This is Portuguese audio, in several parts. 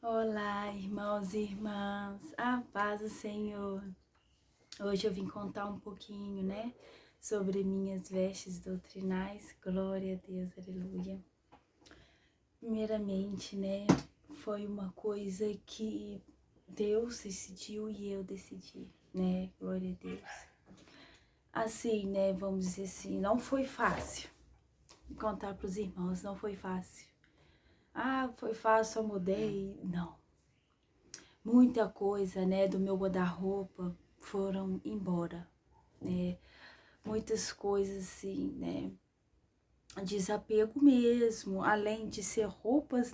Olá, irmãos e irmãs, a paz do Senhor. Hoje eu vim contar um pouquinho, sobre minhas vestes doutrinais. Glória a Deus, aleluia. Primeiramente, foi uma coisa que Deus decidiu e eu decidi, Glória a Deus. Assim, vamos dizer assim, não foi fácil. Vou contar para os irmãos, não foi fácil. Foi fácil, só mudei. Não. Muita coisa, do meu guarda-roupa foram embora, Muitas coisas assim, Desapego mesmo, além de ser roupas,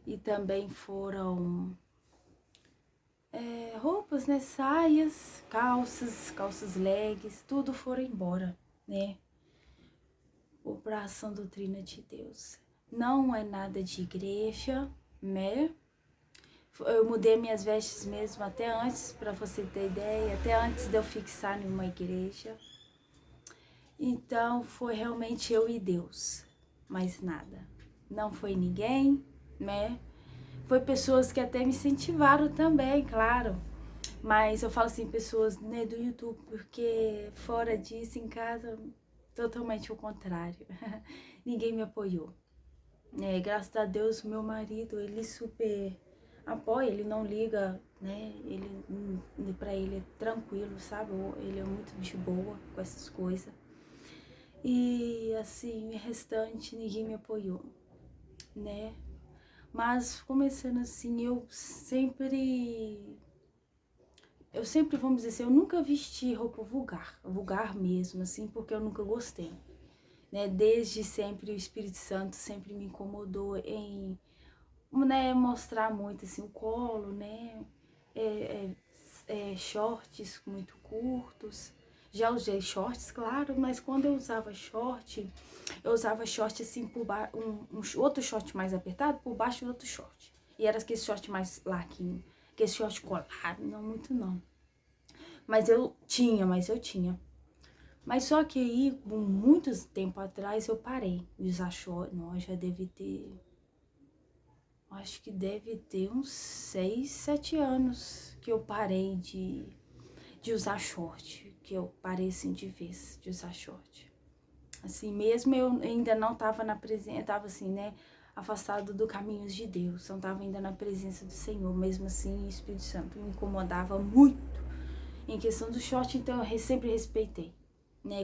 E também foram roupas, Saias, calças legs, tudo foram embora, Por ação doutrina de Deus. Não é nada de igreja, Eu mudei minhas vestes mesmo até antes, para você ter ideia, até antes de eu fixar em uma igreja. Então foi realmente eu e Deus, mais nada. Não foi ninguém, Foi pessoas que até me incentivaram também, claro. Mas eu falo assim, pessoas do YouTube, porque fora disso, em casa, totalmente o contrário. Ninguém me apoiou. Graças a Deus, meu marido, ele super apoia, ele não liga, pra ele é tranquilo, sabe? Ele é muito de boa com essas coisas. E assim, o restante ninguém me apoiou, Mas começando assim, eu sempre, vamos dizer assim, eu nunca vesti roupa vulgar mesmo, assim, porque eu nunca gostei, Desde sempre o Espírito Santo sempre me incomodou em mostrar muito assim o colo, é, shorts muito curtos. Já usei shorts, claro, mas quando eu usava short assim por baixo, outro short mais apertado por baixo do outro short. E era aquele short mais larguinho, aquele short colado, não muito não. Mas eu tinha. Mas só que aí, muito tempo atrás, eu parei de usar short. Não, já deve ter... Acho que deve ter uns 6, 7 anos que eu parei de usar short. Que eu parei assim de vez de usar short. Assim, mesmo eu ainda não tava na presença, tava assim, afastado do caminhos de Deus. Não tava ainda na presença do Senhor. Mesmo assim, o Espírito Santo me incomodava muito em questão do short, então eu sempre respeitei.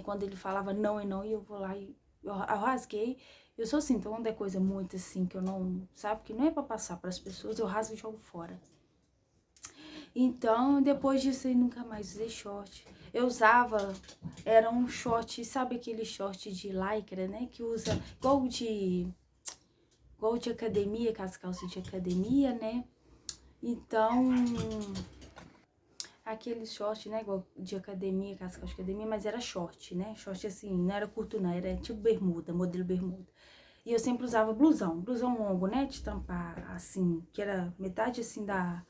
Quando ele falava não e não, e eu vou lá e eu rasguei. Eu sou assim, então quando é coisa muito assim que eu não, sabe, que não é pra passar pras pessoas, eu rasgo e jogo fora. Então, depois disso, eu nunca mais usei short. Eu usava, era um short, sabe aquele short de lycra, que usa igual de academia, com as calças de academia, Então, aquele short, igual de academia, casca de academia, mas era short, Short assim, não era curto não, era tipo bermuda, modelo bermuda. E eu sempre usava blusão longo, de tampar assim, que era metade assim da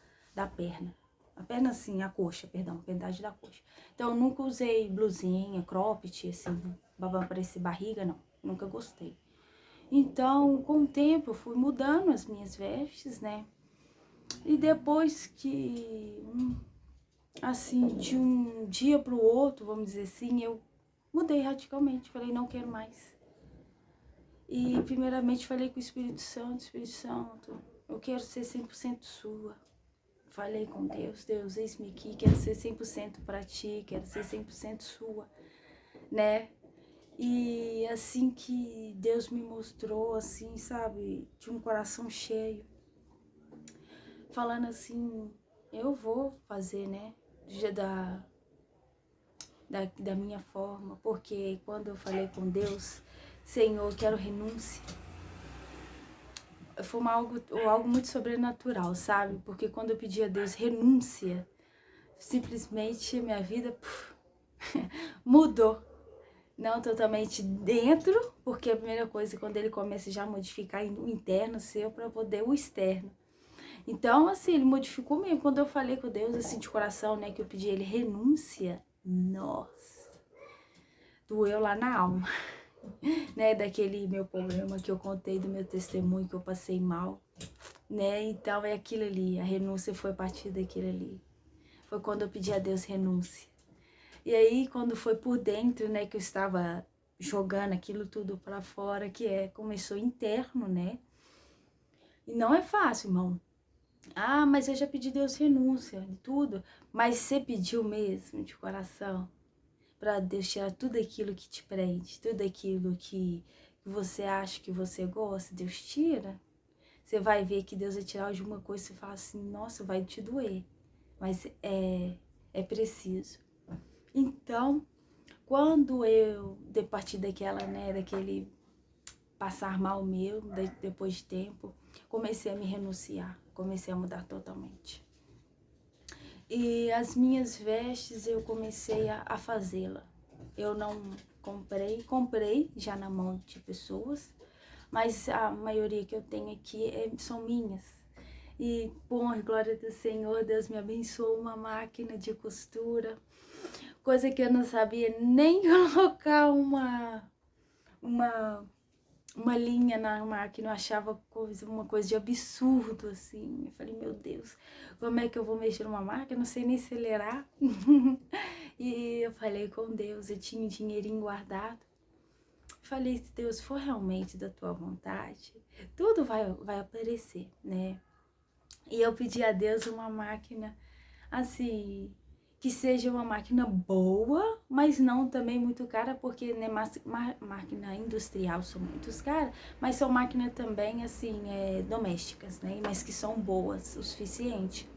perna. A perna assim, a coxa, perdão, metade da coxa. Então eu nunca usei blusinha, cropped, assim, pra aparecer barriga, não. Nunca gostei. Então, com o tempo, eu fui mudando as minhas vestes, E depois que assim, de um dia para o outro, vamos dizer assim, eu mudei radicalmente. Falei, não quero mais. E primeiramente falei com o Espírito Santo, eu quero ser 100% sua. Falei com Deus, Deus, eis-me aqui, quero ser 100% para ti, quero ser 100% sua, E assim que Deus me mostrou, assim, sabe, de um coração cheio, falando assim, eu vou fazer, da minha forma, porque quando eu falei com Deus, Senhor, quero renúncia, foi algo muito sobrenatural, sabe? Porque quando eu pedi a Deus renúncia, simplesmente minha vida mudou. Não totalmente dentro, porque a primeira coisa, quando ele começa já a modificar o interno seu para poder o externo. Então, assim, ele modificou mesmo. Quando eu falei com Deus, assim, de coração, que eu pedi a ele renúncia, nossa, doeu lá na alma, daquele meu problema que eu contei, do meu testemunho que eu passei mal. né? Então é aquilo ali, a renúncia foi a partir daquilo ali. Foi quando eu pedi a Deus renúncia. E aí, quando foi por dentro, né, que eu estava jogando aquilo tudo para fora, começou interno, né? E não é fácil, irmão. Ah, mas eu já pedi a Deus renúncia de tudo. Mas você pediu mesmo, de coração, para Deus tirar tudo aquilo que te prende, tudo aquilo que você acha que você gosta, Deus tira. Você vai ver que Deus vai tirar de uma coisa e você fala assim, nossa, vai te doer. Mas é preciso. Então, quando eu, de partir daquela, né, daquele passar mal meu, depois de tempo, comecei a me renunciar, comecei a mudar totalmente. E as minhas vestes eu comecei a fazê-la. Eu não comprei já na mão de pessoas, mas a maioria que eu tenho aqui são minhas. E, bom, glória do Senhor, Deus me abençoou uma máquina de costura, coisa que eu não sabia nem colocar uma, uma linha na máquina, eu achava uma coisa de absurdo, assim. Eu falei, meu Deus, como é que eu vou mexer numa máquina? Eu não sei nem acelerar. E eu falei com Deus, eu tinha um dinheirinho guardado. Falei, se Deus for realmente da tua vontade, tudo vai aparecer, né? E eu pedi a Deus uma máquina, assim, que seja uma máquina boa, mas não também muito cara, porque né, máquina industrial são muito caras, mas são máquinas também, assim, domésticas, né? Mas que são boas o suficiente.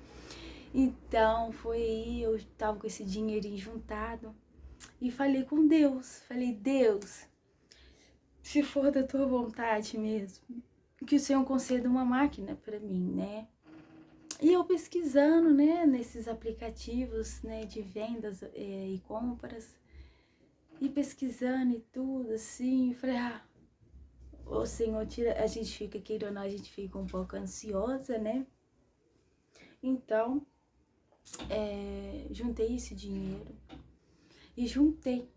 Então, foi aí, eu tava com esse dinheirinho juntado e falei com Deus. Falei, Deus, se for da tua vontade mesmo, que o Senhor conceda uma máquina para mim, né? E eu pesquisando, né, nesses aplicativos, né, de vendas e compras, e pesquisando e tudo, assim, falei, o Senhor tira, a gente fica, querendo ou não, a gente fica um pouco ansiosa, né? Então, juntei esse dinheiro e juntei.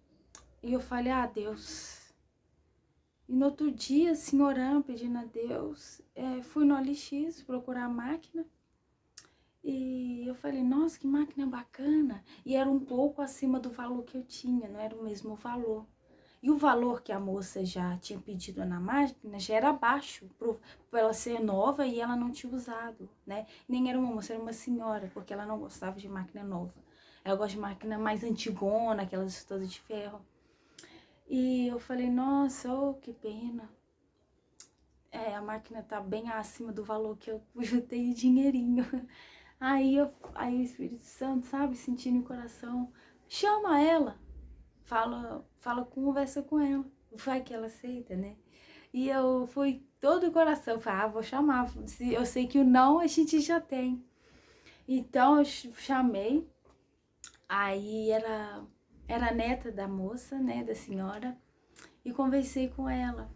E eu falei, Deus. E no outro dia, assim, orando, pedindo a Deus, fui no OLX procurar a máquina. E eu falei, nossa, que máquina bacana. E era um pouco acima do valor que eu tinha, não era o mesmo valor. E o valor que a moça já tinha pedido na máquina já era baixo, por ela ser nova e ela não tinha usado, né? Nem era uma moça, era uma senhora, porque ela não gostava de máquina nova. Ela gosta de máquina mais antigona, aquelas todas de ferro. E eu falei, nossa, oh, que pena. A máquina tá bem acima do valor que eu juntei de dinheirinho. Aí o Espírito Santo, sabe, sentindo o coração, chama ela, conversa com ela, vai que ela aceita, né? E eu fui todo o coração, falei, vou chamar, eu sei que o não a gente já tem. Então eu chamei, aí era a neta da moça, né, da senhora, e conversei com ela.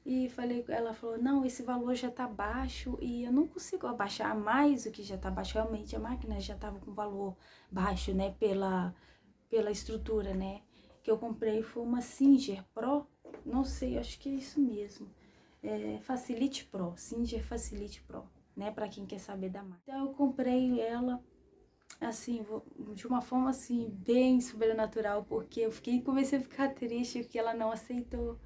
E ela falou, não, esse valor já tá baixo e eu não consigo abaixar mais o que já tá baixo. Realmente a máquina já tava com valor baixo, né, pela estrutura, né. Que eu comprei foi uma Singer Pro, não sei, acho que é isso mesmo. Facilite Pro, Singer Facilite Pro, né, pra quem quer saber da marca. Então eu comprei ela, assim, de uma forma, assim, bem sobrenatural, porque comecei a ficar triste porque ela não aceitou.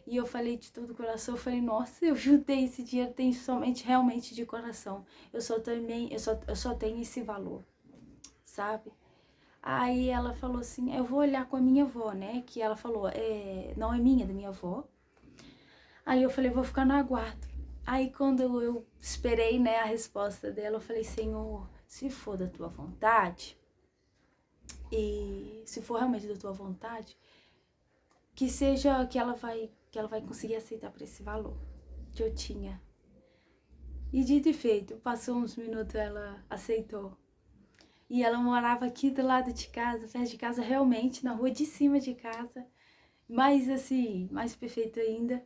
E eu falei de todo o coração, eu falei, nossa, eu juntei esse dinheiro, tem somente realmente de coração. Eu só tenho esse valor, sabe? Aí ela falou assim, eu vou olhar com a minha avó, né? Que ela falou, não é minha, é da minha avó. Aí eu falei, vou ficar no aguardo. Aí quando eu esperei, né, a resposta dela, eu falei, Senhor, se for da tua vontade, e se for realmente da tua vontade, que seja que ela vai conseguir aceitar por esse valor que eu tinha. E dito e feito, passou uns minutos, ela aceitou. E ela morava aqui do lado de casa, perto de casa, realmente, na rua de cima de casa. Mas assim, mais perfeito ainda.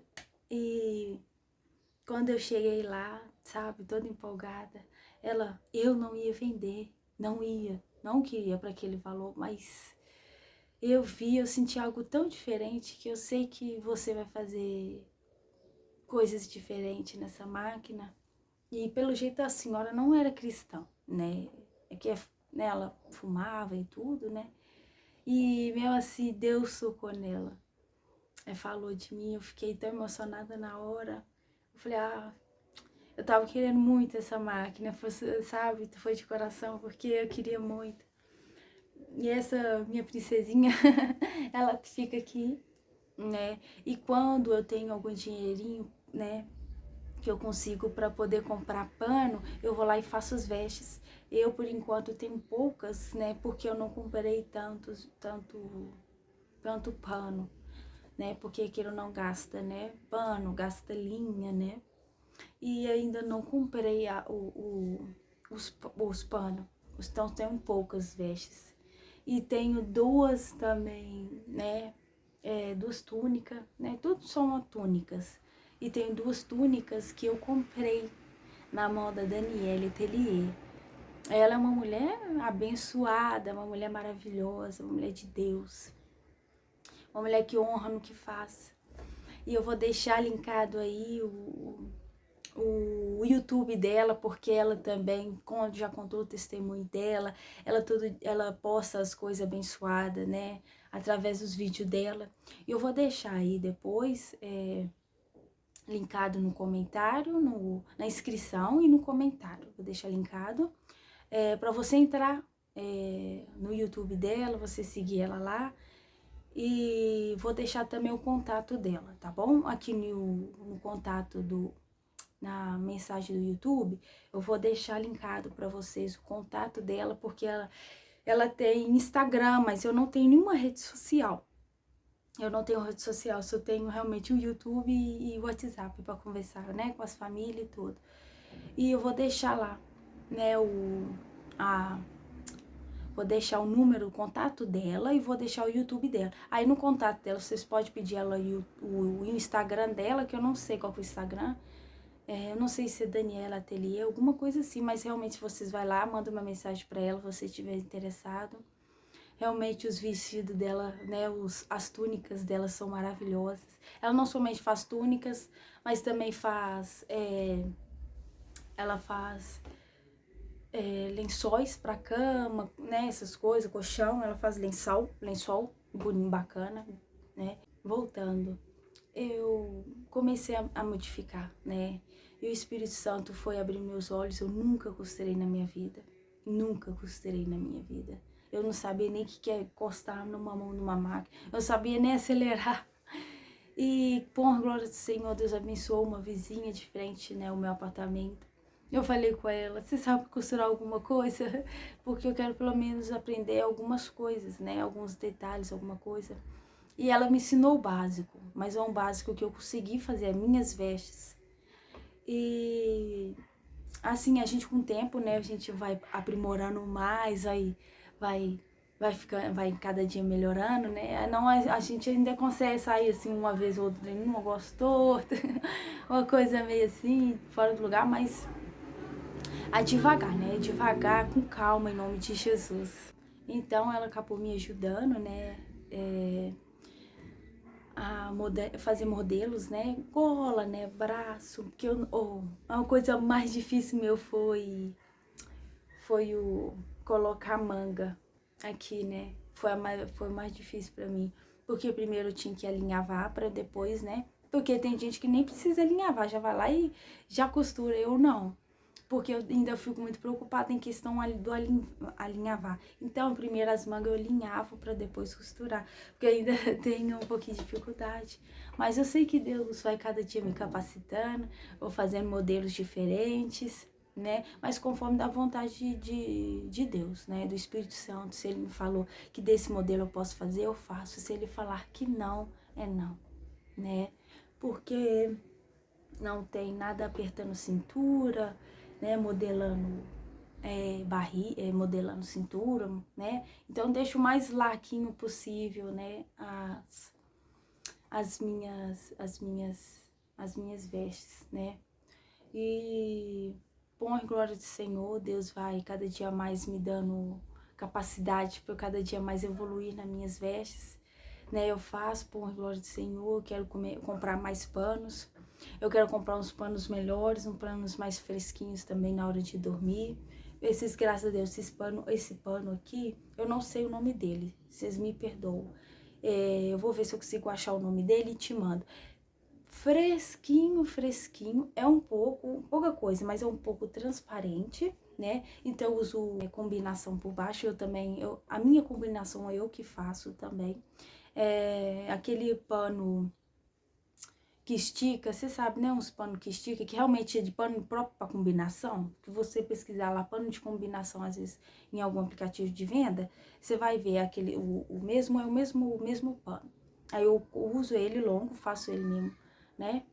E quando eu cheguei lá, sabe, toda empolgada, eu não ia vender, não queria para aquele valor, mas eu senti algo tão diferente que eu sei que você vai fazer coisas diferentes nessa máquina. E pelo jeito a senhora não era cristã, né? É que né, ela fumava e tudo, né? E mesmo assim, Deus tocou nela. Falou de mim, eu fiquei tão emocionada na hora. Eu falei, eu tava querendo muito essa máquina, sabe? Foi de coração, porque eu queria muito. E essa minha princesinha, ela fica aqui, né? E quando eu tenho algum dinheirinho, né? Que eu consigo para poder comprar pano, eu vou lá e faço as vestes. Eu, por enquanto, tenho poucas, né? Porque eu não comprei tanto pano, né? Porque aquilo não gasta, né? Pano, gasta linha, né? E ainda não comprei os panos. Então, tenho poucas vestes. E tenho duas também, né? Duas túnicas, né? Tudo são túnicas. E tenho duas túnicas que eu comprei na mão da Daniele Tellier. Ela é uma mulher abençoada, uma mulher maravilhosa, uma mulher de Deus. Uma mulher que honra no que faz. E eu vou deixar linkado aí o YouTube dela, porque ela também já contou o testemunho dela, ela posta as coisas abençoadas, né, através dos vídeos dela. E eu vou deixar aí depois linkado no comentário, na inscrição e no comentário. Vou deixar linkado para você entrar no YouTube dela, você seguir ela lá. E vou deixar também o contato dela, tá bom? Aqui no contato na mensagem do YouTube, eu vou deixar linkado para vocês o contato dela, porque ela tem Instagram, mas eu não tenho nenhuma rede social. Eu não tenho rede social, só tenho realmente o YouTube e o WhatsApp para conversar, né, com as famílias e tudo. E eu vou deixar lá, né, vou deixar o número, o contato dela e vou deixar o YouTube dela. Aí no contato dela, vocês podem pedir ela o Instagram dela, que eu não sei qual que é o Instagram. Eu não sei se é Daniela Atelier, alguma coisa assim, mas realmente vocês vai lá, manda uma mensagem para ela, se você estiver interessado. Realmente os vestidos dela, né, as túnicas dela são maravilhosas. Ela não somente faz túnicas, mas também ela faz lençóis para cama, né, essas coisas, colchão, ela faz lençol bonito, bacana, né. Voltando, eu comecei a modificar, né, e o Espírito Santo foi abrir meus olhos. Eu nunca costurei na minha vida, nunca costurei na minha vida. Eu não sabia nem o que é encostar numa mão numa máquina, eu não sabia nem acelerar. E, por glória do Senhor, Deus abençoou uma vizinha de frente, né, o meu apartamento. Eu falei com ela, você sabe costurar alguma coisa? Porque eu quero pelo menos aprender algumas coisas, né, alguns detalhes, alguma coisa. E ela me ensinou o básico, mas é um básico que eu consegui fazer as minhas vestes. E assim, a gente com o tempo, né, a gente vai aprimorando mais, vai cada dia melhorando, né? Não, a gente ainda consegue sair assim uma vez ou outra, não gostou, uma coisa meio assim, fora do lugar, mas devagar, né? Devagar, com calma, em nome de Jesus. Então ela acabou me ajudando, né? Fazer modelos, né? Gola, né? Braço, porque a coisa mais difícil meu foi o colocar manga aqui, né? Foi mais difícil pra mim, porque primeiro eu tinha que alinhavar para depois, né? Porque tem gente que nem precisa alinhavar, já vai lá e já costura, eu não. Porque eu ainda fico muito preocupada em questão do alinhavar. Então, primeiro as mangas eu alinhavo para depois costurar, porque eu ainda tenho um pouquinho de dificuldade. Mas eu sei que Deus vai cada dia me capacitando, vou fazendo modelos diferentes, né? Mas conforme da vontade de Deus, né? Do Espírito Santo. Se Ele me falou que desse modelo eu posso fazer, eu faço. Se Ele falar que não, é não, né? Porque não tem nada apertando cintura, né? Modelando modelando cintura, né? Então deixo o mais larguinho possível, né? As minhas vestes, né? E bom, glória do Senhor, Deus vai cada dia mais me dando capacidade para eu cada dia mais evoluir nas minhas vestes, né? Eu faço, por glória do Senhor, quero comprar mais panos, Eu quero comprar uns panos melhores, uns panos mais fresquinhos também na hora de dormir. Esses, graças a Deus, esse pano aqui, eu não sei o nome dele, vocês me perdoam. Eu vou ver se eu consigo achar o nome dele e te mando. Fresquinho, fresquinho, é pouca coisa, mas é um pouco transparente, né? Então eu uso combinação por baixo, a minha combinação é eu que faço também. Aquele pano que estica, você sabe, né? Uns panos que estica, que realmente é de pano próprio para combinação. Que você pesquisar lá, pano de combinação, às vezes, em algum aplicativo de venda, você vai ver o mesmo pano. Aí eu uso ele longo, faço ele mesmo, né?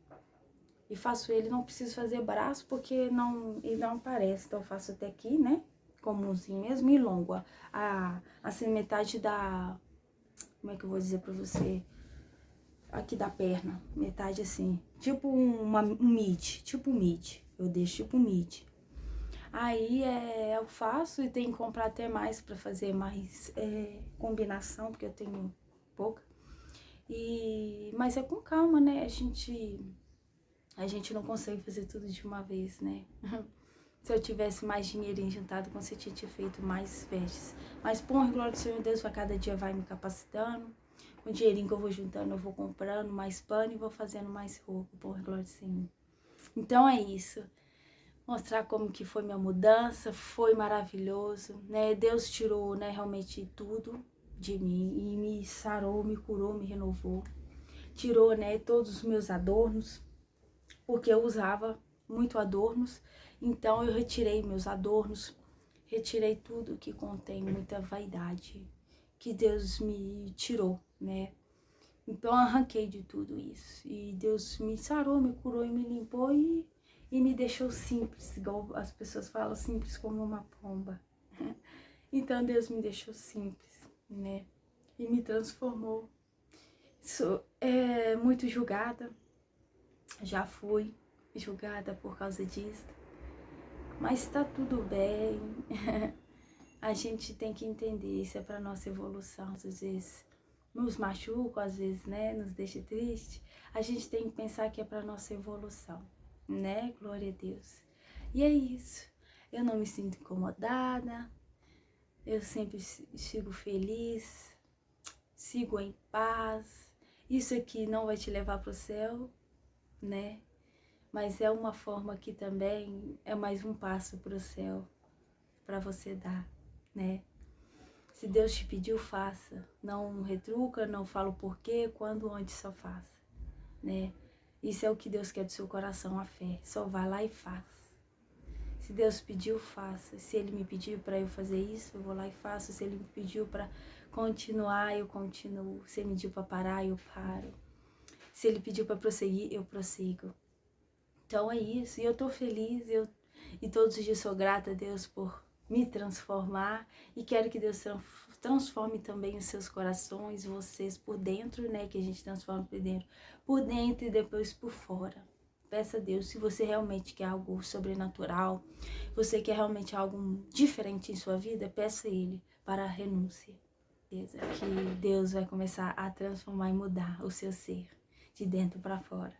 E faço ele, não preciso fazer braço, porque ele não aparece. Então eu faço até aqui, né? Comumzinho mesmo, e longo. Assim, metade da... Como é que eu vou dizer pra você? Aqui da perna, metade assim, tipo um mid, tipo um mid, eu deixo tipo um mid. Aí eu faço e tenho que comprar até mais pra fazer mais combinação, porque eu tenho pouca. Mas é com calma, né? A gente não consegue fazer tudo de uma vez, né? Se eu tivesse mais dinheirinho juntado, com certeza tinha feito mais vestes. Mas, por glória do Senhor Deus, a cada dia vai me capacitando. Com o dinheirinho que eu vou juntando, eu vou comprando mais pano e vou fazendo mais roupa, por glória do Senhor. Então é isso. Mostrar como que foi minha mudança, foi maravilhoso, né? Deus tirou, né, realmente tudo de mim e me sarou, me curou, me renovou. Tirou, né, todos os meus adornos, porque eu usava muito adornos. Então eu retirei meus adornos, retirei tudo que contém muita vaidade, que Deus me tirou, né? Então eu arranquei de tudo isso. E Deus me sarou, me curou e me limpou e me deixou simples, igual as pessoas falam, simples como uma pomba. Então Deus me deixou simples, né? E me transformou. Sou muito julgada, já fui julgada por causa disso, mas tá tudo bem. A gente tem que entender, isso é para nossa evolução. Às vezes nos machuca, às vezes, né, nos deixa triste. A gente tem que pensar que é para nossa evolução, né? Glória a Deus. E é isso. Eu não me sinto incomodada. Eu sempre sigo feliz, sigo em paz. Isso aqui não vai te levar para o céu, né? Mas é uma forma que também é mais um passo para o céu, para você dar, né? Se Deus te pediu, faça. Não retruca, não fala o porquê, quando, onde, só faça, né? Isso é o que Deus quer do seu coração, a fé. Só vá lá e faça. Se Deus pediu, faça. Se Ele me pediu para eu fazer isso, eu vou lá e faço. Se Ele me pediu para continuar, eu continuo. Se Ele me pediu para parar, eu paro. Se Ele pediu para prosseguir, eu prossigo. Então é isso, e eu tô feliz, e todos os dias sou grata a Deus por me transformar, e quero que Deus transforme também os seus corações, vocês por dentro, né, que a gente transforma por dentro e depois por fora. Peça a Deus, se você realmente quer algo sobrenatural, você quer realmente algo diferente em sua vida, peça a Ele para a renúncia. Que Deus vai começar a transformar e mudar o seu ser, de dentro para fora.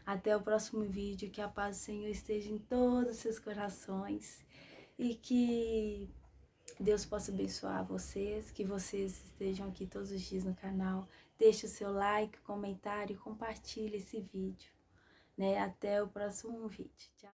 Até o próximo vídeo, que a paz do Senhor esteja em todos os seus corações e que Deus possa abençoar vocês, que vocês estejam aqui todos os dias no canal. Deixe o seu like, comentário e compartilhe esse vídeo, né? Até o próximo vídeo. Tchau!